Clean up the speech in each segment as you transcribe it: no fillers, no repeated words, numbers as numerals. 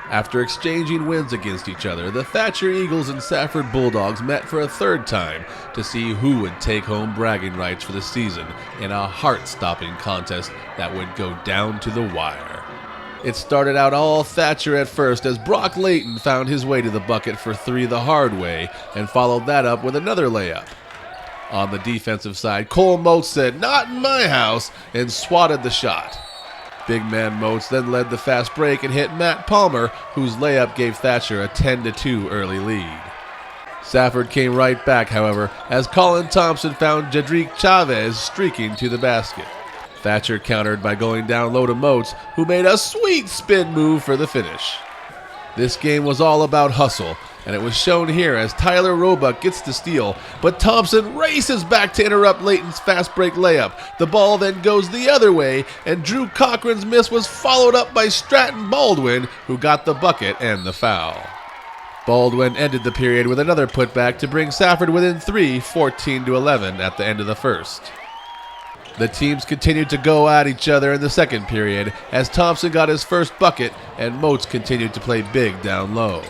After exchanging wins against each other, the Thatcher Eagles and Safford Bulldogs met for a third time to see who would take home bragging rights for the season in a heart-stopping contest that would go down to the wire. It started out all Thatcher at first as Brock Layton found his way to the bucket for three the hard way and followed that up with another layup. On the defensive side, Cole Moats said, "Not in my house," and swatted the shot. Big man Moats then led the fast break and hit Matt Palmer, whose layup gave Thatcher a 10-2 early lead. Safford came right back, however, as Colin Thompson found Jedrick Chavez streaking to the basket. Thatcher countered by going down low to Moats, who made a sweet spin move for the finish. This game was all about hustle, and it was shown here as Tyler Roebuck gets the steal, but Thompson races back to interrupt Layton's fast break layup. The ball then goes the other way, and Drew Cochran's miss was followed up by Stratton Baldwin, who got the bucket and the foul. Baldwin ended the period with another putback to bring Safford within 3, 14-11 at the end of the first. The teams continued to go at each other in the second period as Thompson got his first bucket and Moats continued to play big down low.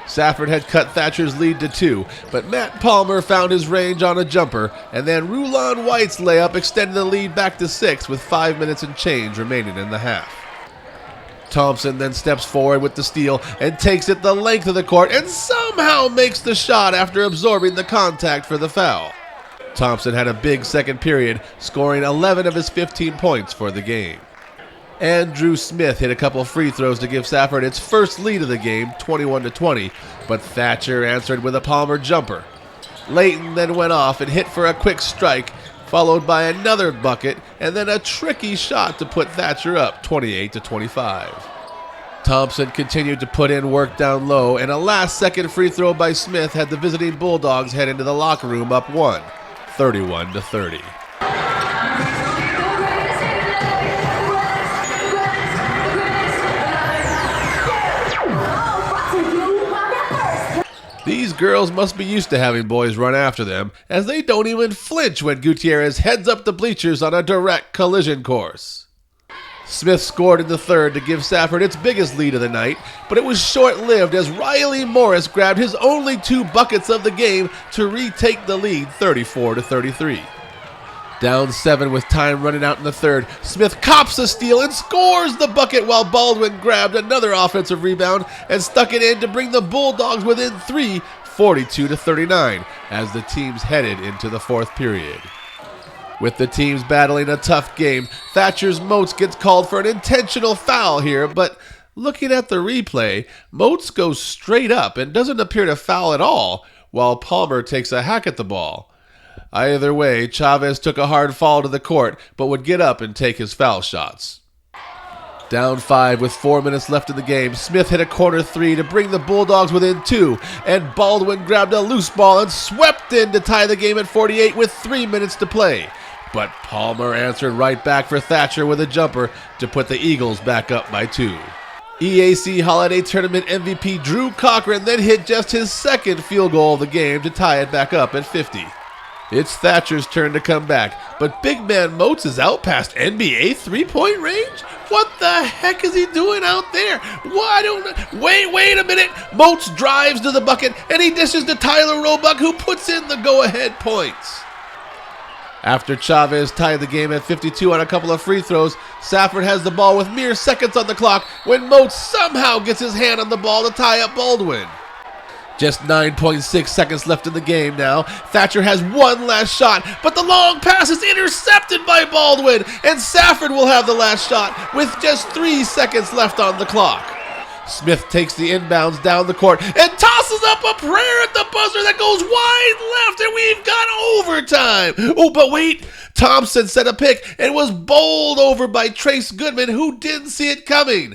Safford had cut Thatcher's lead to 2, but Matt Palmer found his range on a jumper, and then Rulon White's layup extended the lead back to 6 with 5 minutes and change remaining in the half. Thompson then steps forward with the steal and takes it the length of the court and somehow makes the shot after absorbing the contact for the foul. Thompson had a big second period, scoring 11 of his 15 points for the game. Andrew Smith hit a couple free throws to give Safford its first lead of the game, 21-20, but Thatcher answered with a Palmer jumper. Layton then went off and hit for a quick strike, followed by another bucket and then a tricky shot to put Thatcher up 28-25. Thompson continued to put in work down low, and a last-second free throw by Smith had the visiting Bulldogs head into the locker room up 1, 31-30. These girls must be used to having boys run after them, as they don't even flinch when Gutierrez heads up the bleachers on a direct collision course. Smith scored in the third to give Safford its biggest lead of the night, but it was short-lived as Riley Morris grabbed his only 2 buckets of the game to retake the lead 34-33. Down 7 with time running out in the third, Smith cops a steal and scores the bucket while Baldwin grabbed another offensive rebound and stuck it in to bring the Bulldogs within 3, 42-39, as the teams headed into the fourth period. With the teams battling a tough game, Thatcher's Moats gets called for an intentional foul here, but looking at the replay, Moats goes straight up and doesn't appear to foul at all, while Palmer takes a hack at the ball. Either way, Chavez took a hard fall to the court, but would get up and take his foul shots. Down 5 with 4 minutes left in the game, Smith hit a corner 3 to bring the Bulldogs within 2, and Baldwin grabbed a loose ball and swept in to tie the game at 48 with 3 minutes to play. But Palmer answered right back for Thatcher with a jumper to put the Eagles back up by 2. EAC Holiday Tournament MVP Drew Cochran then hit just his second field goal of the game to tie it back up at 50. It's Thatcher's turn to come back, but big man Moats is out past NBA three-point range? What the heck is he doing out there? Why don't... Wait a minute! Moats drives to the bucket, and he dishes to Tyler Roebuck, who puts in the go-ahead points. After Chavez tied the game at 52 on a couple of free throws, Safford has the ball with mere seconds on the clock when Moats somehow gets his hand on the ball to tie up Baldwin. Just 9.6 seconds left in the game now. Thatcher has one last shot, but the long pass is intercepted by Baldwin, and Safford will have the last shot with just 3 seconds left on the clock. Smith takes the inbounds down the court and tosses up a prayer at the buzzer that goes wide left, and we've got overtime. Oh, but wait, Thompson set a pick and was bowled over by Trace Goodman, who didn't see it coming.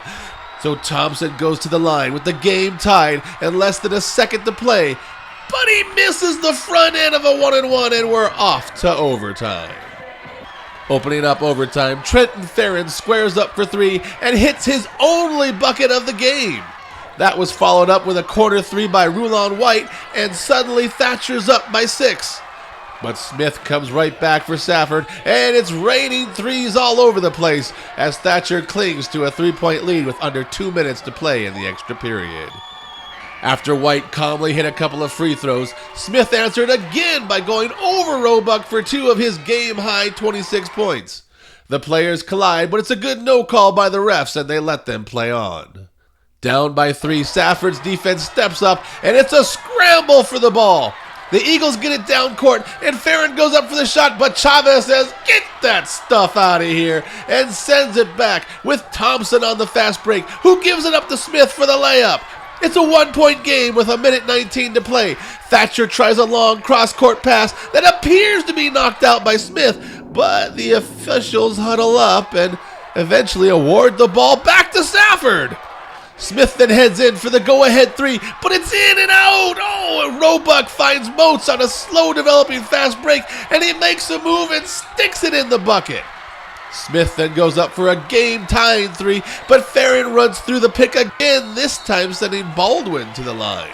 So Thompson goes to the line with the game tied and less than a second to play, but he misses the front end of a 1-and-1, and we're off to overtime. Opening up overtime, Trenton Ferrin squares up for 3 and hits his only bucket of the game. That was followed up with a corner 3 by Rulon White, and suddenly Thatcher's up by 6. But Smith comes right back for Safford, and it's raining threes all over the place as Thatcher clings to a 3-point lead with under 2 minutes to play in the extra period. After White calmly hit a couple of free throws, Smith answered again by going over Roebuck for 2 of his game-high 26 points. The players collide, but it's a good no call by the refs, and they let them play on. Down by 3, Safford's defense steps up, and it's a scramble for the ball. The Eagles get it down court, and Ferrin goes up for the shot, but Chavez says, "Get that stuff out of here," and sends it back with Thompson on the fast break, who gives it up to Smith for the layup. It's a 1-point game with 1:19 to play. Thatcher tries a long cross-court pass that appears to be knocked out by Smith, but the officials huddle up and eventually award the ball back to Safford. Smith then heads in for the go-ahead 3, but it's in and out. And Roebuck finds Moats on a slow-developing fast break, and he makes a move and sticks it in the bucket. Smith then goes up for a game-tying 3, but Ferrin runs through the pick again, this time sending Baldwin to the line.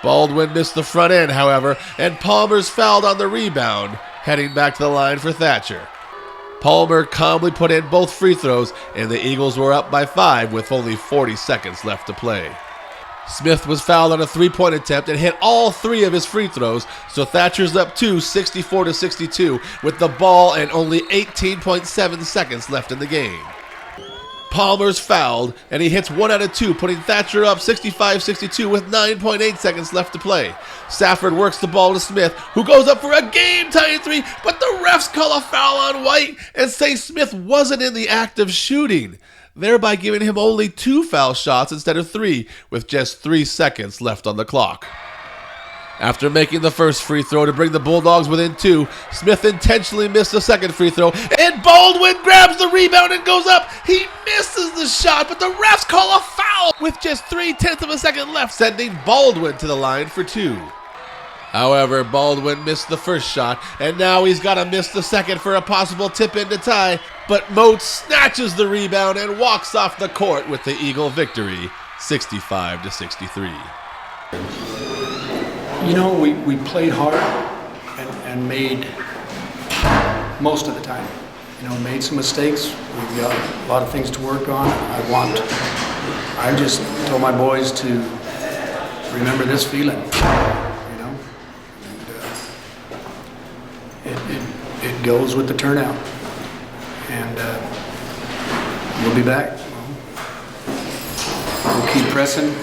Baldwin missed the front end, however, and Palmer's fouled on the rebound, heading back to the line for Thatcher. Palmer calmly put in both free throws, and the Eagles were up by 5 with only 40 seconds left to play. Smith was fouled on a 3-point attempt and hit all 3 of his free throws, so Thatcher's up 2, 64-62, with the ball and only 18.7 seconds left in the game. Palmer's fouled, and he hits 1 out of 2, putting Thatcher up 65-62 with 9.8 seconds left to play. Safford works the ball to Smith, who goes up for a game-tying 3, but the refs call a foul on White and say Smith wasn't in the act of shooting, thereby giving him only 2 foul shots instead of 3, with just 3 seconds left on the clock. After making the first free throw to bring the Bulldogs within 2, Smith intentionally missed the second free throw, and Baldwin grabs the rebound and goes up. He misses the shot, but the refs call a foul with just 0.3 of a second left, sending Baldwin to the line for 2. However, Baldwin missed the first shot, and now he's got to miss the second for a possible tip-in to tie, but Moats snatches the rebound and walks off the court with the Eagle victory, 65-63. You know, we played hard and made most of the time. You know, made some mistakes. We've got a lot of things to work on. I just told my boys to remember this feeling, you know. And it goes with the turnout. And we'll be back. We'll keep pressing.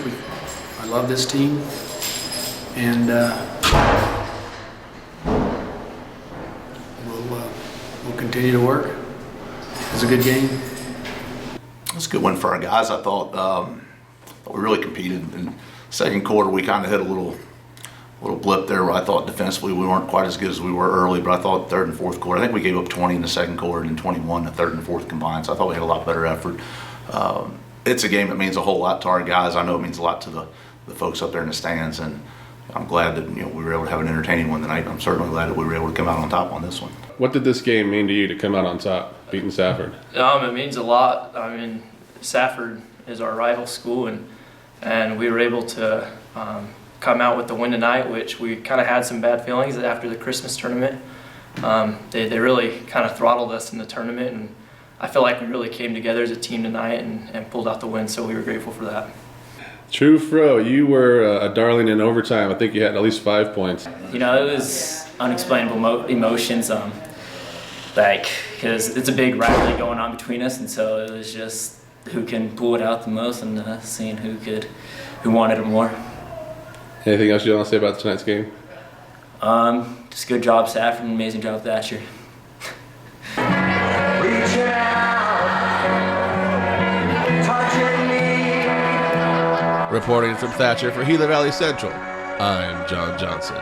I love this team. And we'll continue to work. It was a good game. It was a good win for our guys. I thought we really competed. In second quarter, we kind of hit a little blip there where I thought defensively we weren't quite as good as we were early, but I thought third and fourth quarter, I think we gave up 20 in the second quarter and 21 in the third and fourth combined, so I thought we had a lot better effort. It's a game that means a whole lot to our guys. I know it means a lot to the folks up there in the stands, and I'm glad that we were able to have an entertaining one tonight. I'm certainly glad that we were able to come out on top on this one. What did this game mean to you to come out on top, beating Safford? It means a lot. I mean, Safford is our rival school, and we were able to come out with the win tonight, which we kind of had some bad feelings after the Christmas tournament. They really kind of throttled us in the tournament, and I feel like we really came together as a team tonight and pulled out the win, so we were grateful for that. True Fro, you were a darling in overtime. I think you had at least 5 points. You know, it was unexplainable emotions, because it's a big rivalry going on between us, and so it was just who can pull it out the most and seeing who wanted it more. Anything else you want to say about tonight's game? Just good job, Safford, and amazing job, Thatcher. Reporting from Thatcher for Gila Valley Central, I'm John Johnson.